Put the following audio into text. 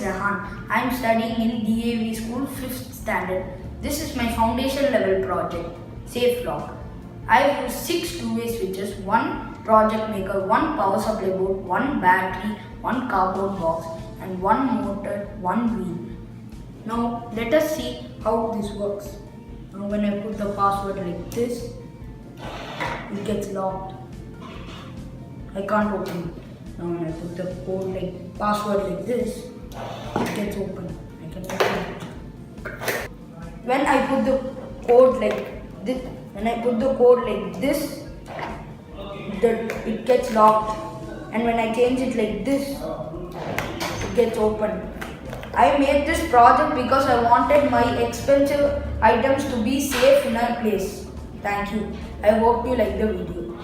Rehan. I am studying in DAV school 5th standard. This is my foundation level project, Safe Lock. I have used 6 two-way switches, 1 project maker, 1 power supply board, 1 battery, 1 cardboard box and 1 motor, 1 wheel. Now let us see how this works. Now when I put the password like this, it gets locked. I can't open it. Now when I put the code like password like this, it gets open. I can open it. When I put the code like this, it gets locked. And when I change it like this, it gets open. I made this project because I wanted my expensive items to be safe in a place. Thank you. I hope you like the video.